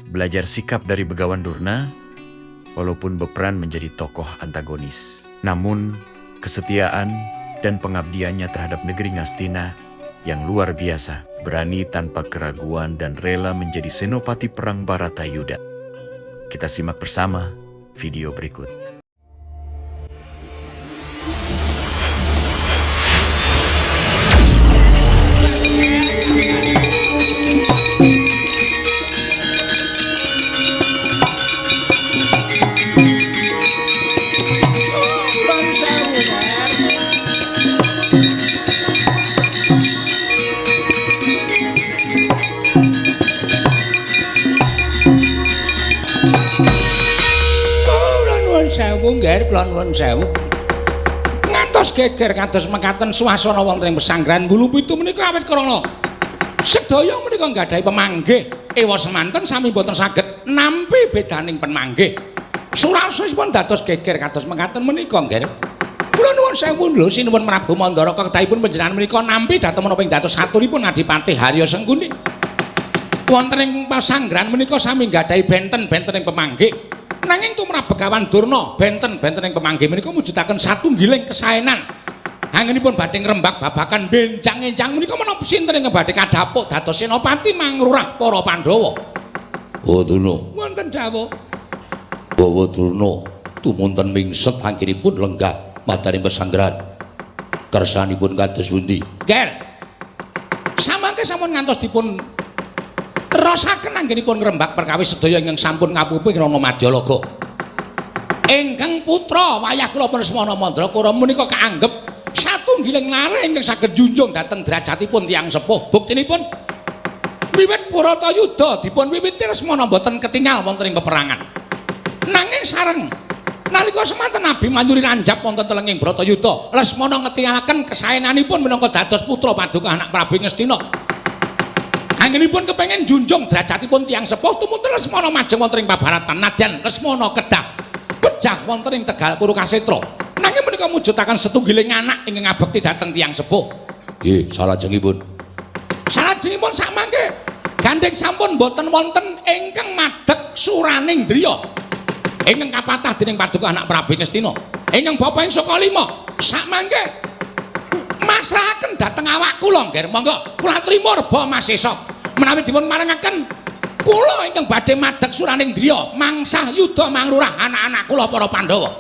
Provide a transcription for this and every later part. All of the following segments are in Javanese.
belajar sikap dari Begawan Durna, walaupun berperan menjadi tokoh antagonis. Namun, kesetiaan dan pengabdiannya terhadap negeri Ngastina yang luar biasa, berani tanpa keraguan dan rela menjadi senopati perang Baratayuda. Kita simak bersama video berikut. Ngger kula nuwun sewu. Ngantos geger kados mekaten swasana wonten ing pesanggrahan Bulu Pitu menika awit krana sedaya menika nggadahi pemanggih ewa semanten sami boten saged nampi bedaning pemanggih. Surasipun dados geger kados mekaten menika ngger. Kula nuwun sewu lho sinuwun Prabu Mandara kedahipun panjenengan menika nampi dhateng menapa ing dados saturipun Adipati Harya Sengkuni. Wonten ing pesanggrahan menika sami nggadahi benten-benten ing pemanggih. Nanging tumrap Begawan Durna benten-benten ing pemanggih menika mujudaken satunggiling kesaenan. Anggenipun badhe ngrembak babagan benjang-enjang menika menapa sinten ingkang badhe kadhapuk dados senopati mangrurah para Pandhawa. Oh Durna. Wonten dawuh. Bawa Durna tumunten mingset anggenipun lenggah mataning pesanggrahan. Kersanipun kados pundi? Ger. Samangke sampun ngantos dipun terosaken anggenipun ngrembak perkawis sedaya ingkang sampun ngapuping Rana Madyalaga. Ingkang putra wayah kula Lesmana Mandrakara menika kaanggep satunggiling lare ingkang saged junjung dhateng derajatipun tiyang sepuh. Buktinipun wiwit Baratayuda dipun wiwiti Lesmana boten ketingal wonten ing peperangan. Nanging sareng nalika semanten Abimanyu ranjap wonten telenging Baratayuda, Lesmana ngetingalaken kesaenanipun minangka dados putra paduka anak Prabu Ngastina. Anggenipun kepengin junjung derajatipun tiyang sepuh tumunten Lesmana majeng wonten ing pabaratan nadyan Lesmana kedah pejah wonten ing Tegal Kurukasetra. Nanging menika mujudaken setunggiling anak ingkang ngabekti dhateng tiyang sepuh. Nggih, salajengipun. Salajengipun samangke gandeng sampun boten wonten ingkang madhek suraning driya. Ingkang kapatah dening paduka anak Prabu Ngastina. Ingkang bapa ing Sukalima samangke masrahaken dhateng awak kula nggih. Monggo kula trima reba masesa menawi dipun marangaken kula ingkang badhe madhek suraning driya mangsah yuda mangrurah anak-anak kula para Pandhawa.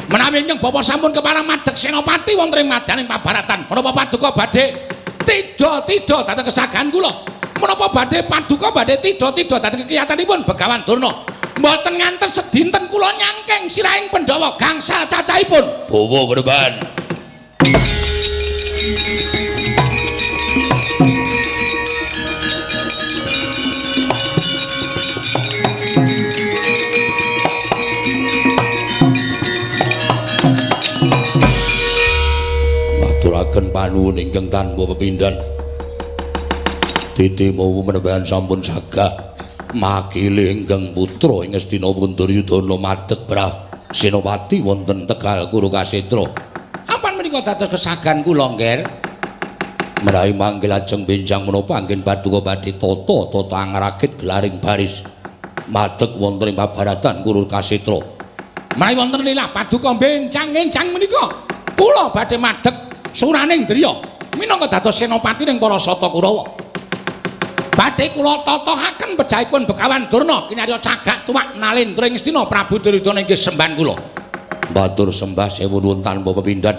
Menawi ingkang bapa sampun kepareng madhek senopati wonten ing madyaning pabaratan menapa paduka badhe tida-tida dhateng kesagahan kula. Menapa badhe paduka badhe tida-tida dhateng kekiyatanipun Begawan Durna. Mboten ngantos sedinten kula nyangking sirahing Pandhawa gangsal cacahipun. Bawa Beneban. Maturaken panuwun ingkang tanpa pepindhan. Dite mawu menawi sampun sagah makile ingkang putra ing Ngastina Duryudana madhek Brah Senopati wonten Tegal Kurukasetra. Apan menika dados kesagahan kula nggih. Menawi manggil ajeng benjang menapa anggen paduka badhe tata angrakit gelaring baris madhek wonten ing pabaratan Kurukasetra. Menawi wonten lilah paduka benjang-enjang menika kula badhe madhek suraning driya minangka dados senopati ning para Sata Kurawa. Badhe kula tatahaken pejahipun Begawan Durna kinarya cagak tuwak Nalendra ing Ngastina Prabu Duryudana inggih semban kula. Matur sembah sewu nuwun tanpa pepindhan.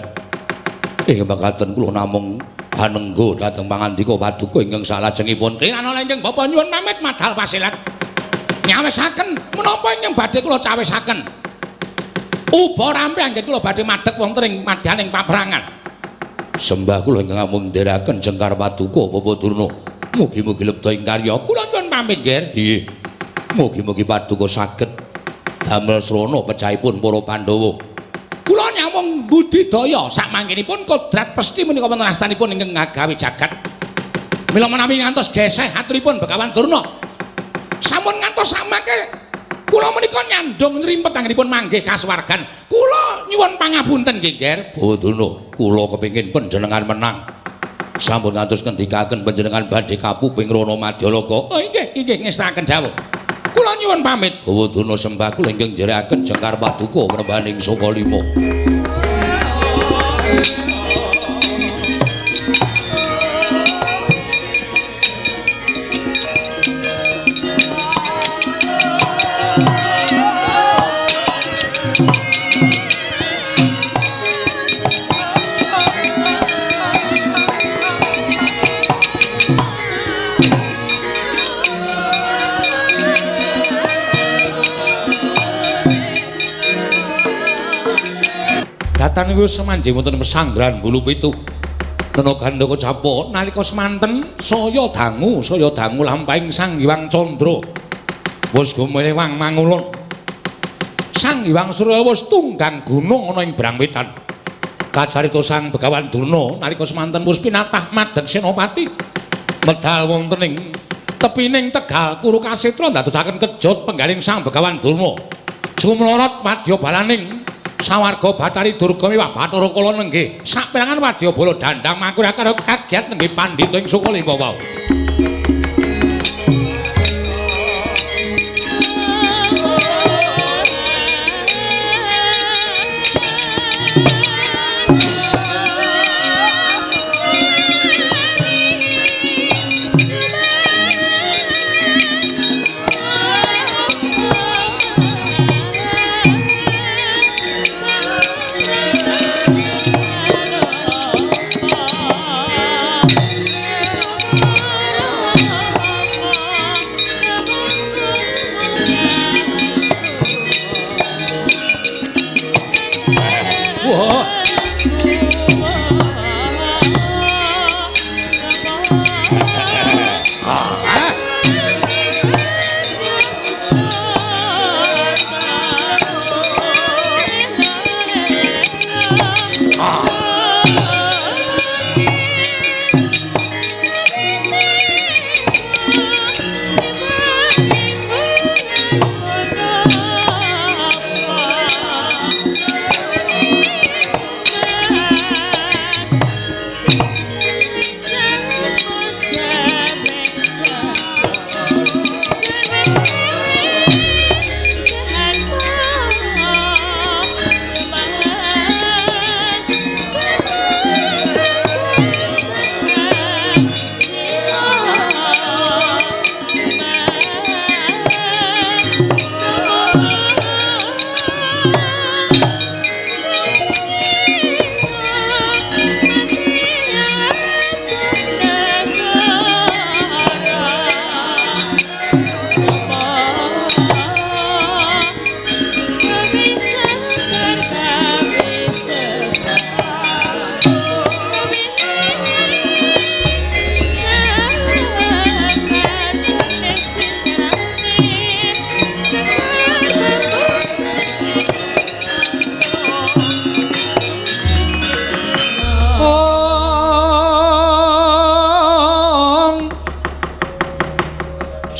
Ing mekaten kula namung hanengga dhateng pangandika paduka ingkang salajengipun. Kirana ingkang Bapa nyuwun pamit madhal pasilat. Nyawisaken menapa ingkang badhe kula cawisaken. Uba rampe anggen kula badhe madhek wonten ing madyaning paperangan. Sembah kula ingkang namung ndherekaken jengkar paduka Bapa Durna. Mugi-mugi lebda ing karya Kula nyuwun pamit nggih. Nggih. Mugi-mugi paduka saged damel srana pecahipun para Pandhawa. Kula nyamung budidaya sakmangkenipun kodrat pesti menika wonten astanipun ingkang ngagawe jagat. Mila menawi ngantos geseh aturipun Begawan Durna. Sampun ngantos samangke kula menika nyandung nrimpet anggenipun manggih kasuwargan. Kula nyuwun pangapunten nggih, Nger. Bawa Durna, kula kepengin panjenengan menang. Sampun ngantos ngendikaken panjenengan badhe kapuping Rana Madyalaga. Oh inggih, inggih ngestakaken dawuh. Kula nyuwun pamit. Bawadana sembah kula ingkang njerekaken Jengkar Paduka Prembaning Saka Lima. Datan niku semanjing wonten pesanggrahan Bulu Pitu. Nana Gandaka Japa nalika semanten saya dangu lampahing Sang Hyang Candra. Wis gumewang mangulun. Sang Hyang Surya wis tunggang gunung ana ing Brangwetan. Kacarita Sang Begawan Durna nalika semanten wis pinatah madeg Senopati. Medal wonten ing tepining Tegal Kurukasetra ndadosaken kejot penggaling Sang Begawan Durna. Jumlorot madya balaning sawarga Bathari Durga miwah Bathara Kala nenggih saperangan wadyabala dandang makur karo kagiat nenggih pandhita ing Sukalima wau.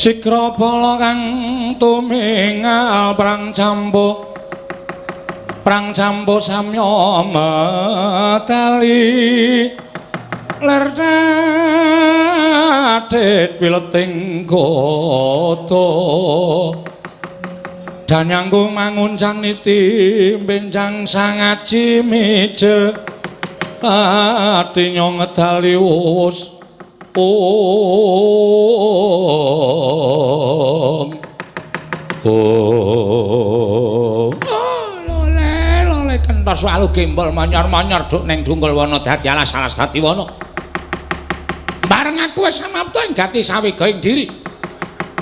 Sikra bala kang tumingal prang campo samya metali ler dadit pileting kota danyangku manguncang niti benjang sangaji mijil ati nyong ngedali wus lole kentos walu gembol manyor-manyor duk ning Dungkul Wana dadi alas-alas dadi wana. Bareng aku wis samapta ing gati sawiga ing diri.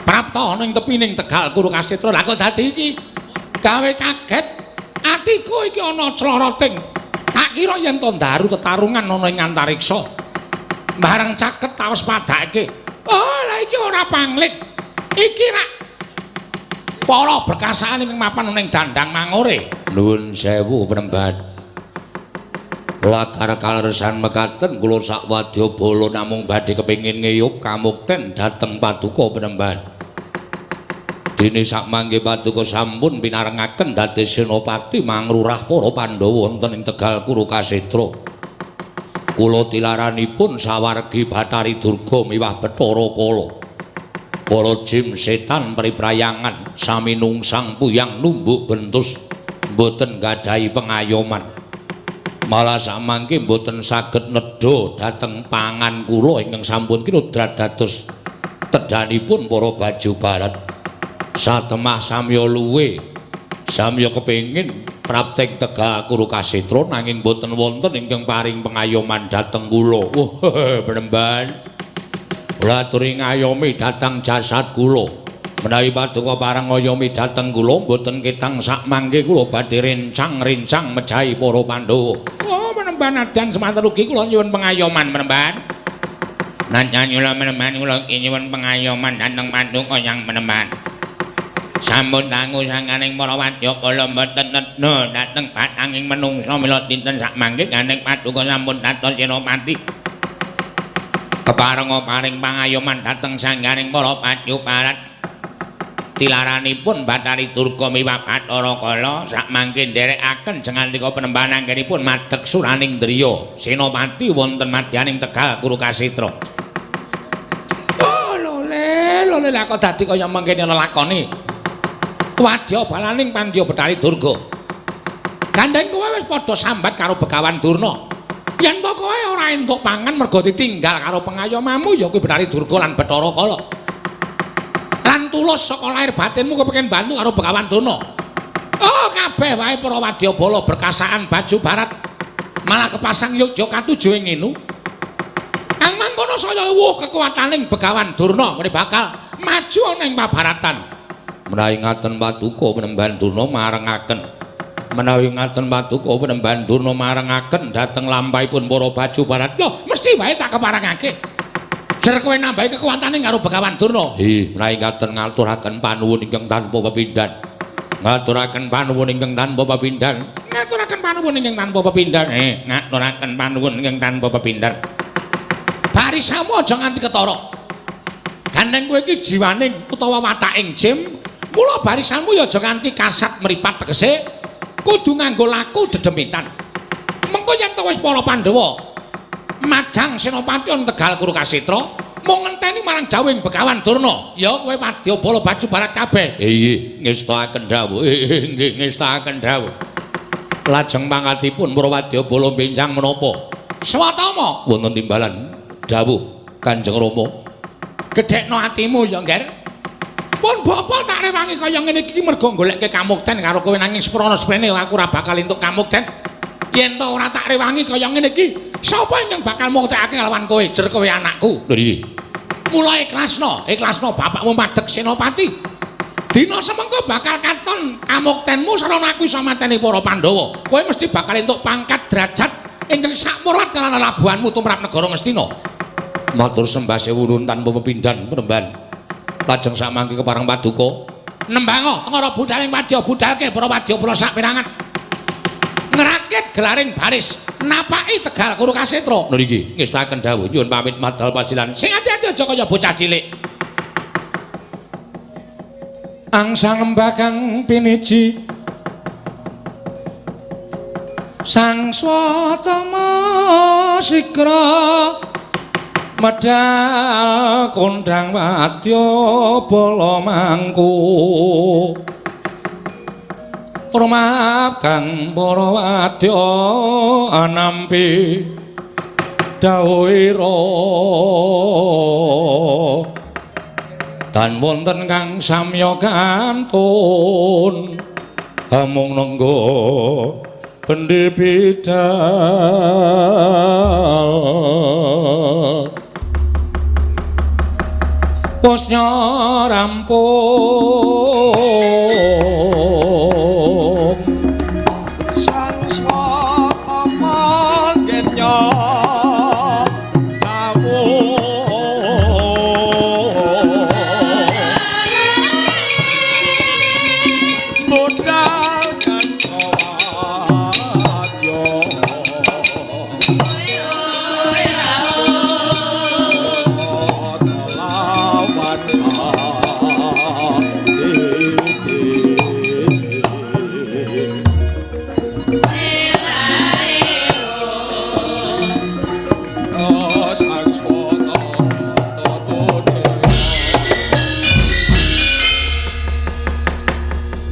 Prapta ana ing tepining Tegal Kurukasetra. Lah kok dadi iki gawe kaget atiku iki ana cloroting. Tak kira yen to ndaru tetarungan ana ing antariksa. Bareng caket tawas padake. Oh, lah iki ora panglik. Iki rak para berkasaan ing mapan ning dandang mangore. Nuwun sewu Prembat. Lakar kaleresan mekaten kula sak wadyabala namung badhe kepengin ngeyup kamukten dhateng Paduka Prembat. Dene sak mangke Paduka sampun pinarengaken dados senopati mangrurah para Pandhawa wonten ing Tegal Kurukasetra. Kula tilaranipun sawargi Bathari Durga miwah Bathara Kala. para jin setan priprayangan sami nungsang puyang numbuk bentus mboten gadahi pengayoman malah samangke mboten saged nedha dhateng pangan kula ingkang sampun kinudrat dados tedhanipun para baju barat satemah samya luwe samya kepengin praptek Tegal Kurukasetra nanging mboten wonten ingkang paring pengayoman dhateng kula Penemban kula aturi ngayomi dhateng jasad kula menawi paduka parang ngayomi dhateng kula mboten ketang sak mangke kula badhe rencang-rencang mejahi para Pandhawa oh Penemban adan semanten ugi kula nyuwun pengayoman Penemban nanyula Penemban kula nyuwun pengayoman dhateng paduka yang Penemban sampun dangu sanganing para wadya kala mboten nedha dhateng patanging menungsa mila dinten sak mangke gandeng paduka sampun dados senopati keparenga paring pangayoman dhateng sangganing para Padya Barat tilaranipun Bathari Durga miwah Bathara Kala sakmangke nderekaken jengantika Penemban anggenipun madheg suraning driya senopati wonten madyaning Tegal Kurukasetra oh lole kok dadi kaya mangkene lakone wadya balaning Pandya Bathari Durga gandeng kowe wis padha sambat karo Begawan Durna yen to kowe ora entuk pangan mergo ditinggal karo pengayomamu ya kuwi Bathari Durga lan Bathara Kala. Lan tulus saka lair batinmu kepengin bantu karo Begawan Durna. Oh, kabeh wae para wadyabala berkasaan baju barat malah kepasang Yogya katujuh ing ngenu. Kang mangkono saya wuh kekuwataning Begawan Durna mrene bakal maju ana ing pabaratan. Menawi ngaten paduka Penemban Durna marengaken menawi ngaten paduka Penemban Durna marengaken dhateng lampahipun para baju barat lho mesti wae tak keparengake jer kowe nambahi kekuwatane karo Begawan Durna hi menawi ngaten ngaturaken panuwun ingkang tanpa pepindhan ngaturaken panuwun ingkang tanpa pepindhan ngaturaken panuwun ingkang tanpa pepindhan ngaturaken panuwun ingkang tanpa pepindhan barisamu aja nganti ketara gandeng kowe iki jiwaning utawa wataking jim mula barisanmu ya aja nganti kasat mripat tegese kudu nganggo laku dedemitan mengko yen to wis para Pandhawa majang senopati ana Tegal Kurukasetra mung ngenteni marang dawuhing Begawan Durna ya kowe wadyabala baju barat kabeh nggih ngestakaken dawuh nggih ngestakaken dawuh lajeng mangkatipun para wadyabala benjang menapa swatama wonten timbalan dawuh Kanjeng Rama gedhekno atimu ya Ngger pun bapa tak rewangi kaya ngene iki mergo goleke kamukten karo kowe nanging sprana-sprene aku ora bakal entuk kamukten yen to ora tak rewangi kaya ngene iki sapa yang bakal muktekake lawan kowe jer kowe anakku lho iki mulai ikhlasno bapakmu madheg senopati dina semengko bakal katon kamuktenmu sarana aku iso mateni para Pandhawa kowe mesti bakal entuk pangkat derajat ingkang sakmurwat kalawan labuhanmu tumrap negara Ngastina matur sembah sewu nuwun tanpa pepindhan Penemban lajeng samangke kepareng paduka nembang tengara budhaling wadya budhalke para wadyabala sak pirangan ngrakit gelaring baris napaki Tegal Kurukasetra lho iki ngestaken dawuh nyuwun pamit madal pasilan sing ati-ati aja kaya bocah cilik angsang lembah kang piniji sang swatama sigra medal kondang wadyabala mangku rumap kang para wadya anampi dawuhira tan wonten kang samya kantun amung nenggo bendi bidal posnya rampung sang swatama genya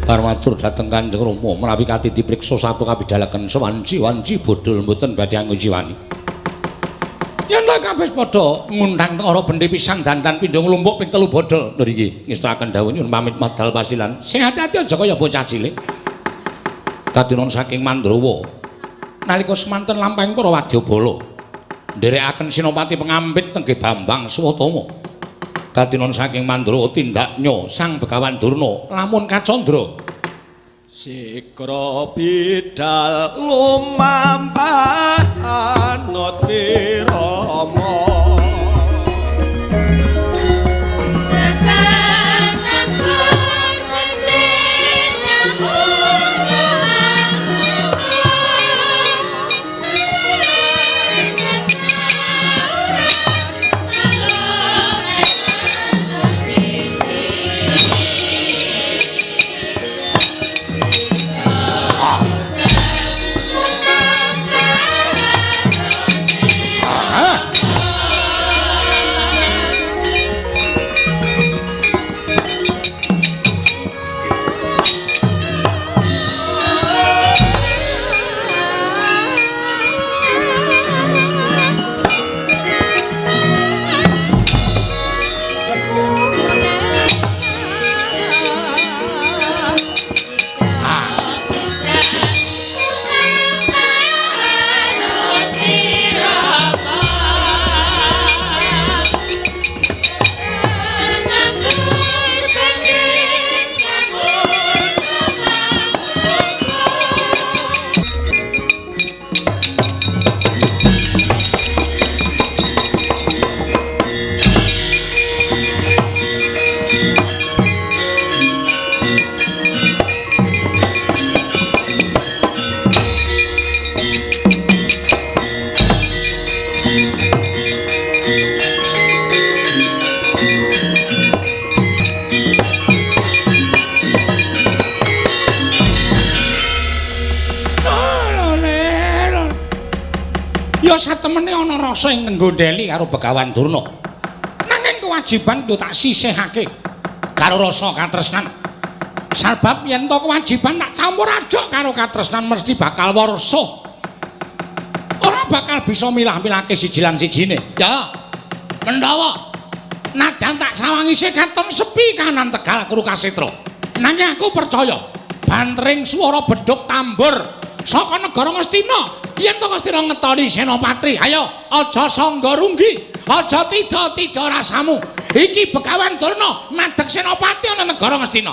Parmatur dhateng Kanjeng Rama menawi kati dipriksa satu kabidalaken sewanci-wanci bodol mboten badhe angujiwani. Yen ta kabeh padha ngundang ora bendhe pisan dandan pindho nglumpuk ping 3 bodol. Lho niki ngestakaken dawuh nyuwun pamit madal pasilan. Sing ati-ati aja kaya bocah cilik. Katinon saking Mandrawa nalika semanten lampahing para wadyabala nderekaken Senopati Pengampit Tengge Bambang Swatama. Katinon saking Mandrawa tindaknya Sang Begawan Durna lamun kacandra Sikra bidal lumampah anut wirama Ya satemene ana rasa ing nggondheli karo Begawan Durna. Nanging kewajiban kudu tak sisihake karo rasa katresnan. Sabab yen to kewajiban tak campur aduk karo katresnan mesti bakal warsa. Ora bakal bisa milah-milahke siji lan sijine. Ya. Mendawa nadan tak sawangi sih katon sepi kanan Tegal Kru Kasetra. Nanging aku percaya bantring swara bedhug tambur saka negara Ngastina. Yen to Ngastina ngetoni Senopati, ayo aja sangga runggi, aja tida-tida rasamu. Iki Begawan Durna madheg Senopati ana negara Ngastina.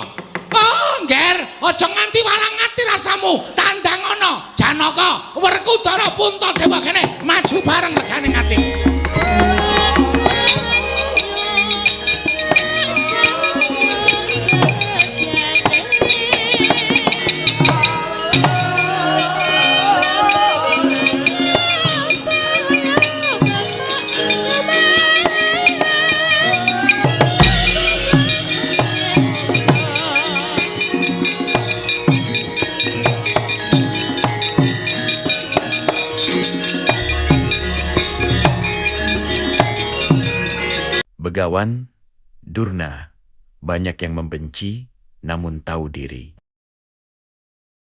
Oh, ngger, aja nganti walang ati rasamu. Tandang ana Janaka, Werkudara, Puntadewa kene maju bareng regane atimu. Begawan Durna banyak yang membenci namun tahu diri.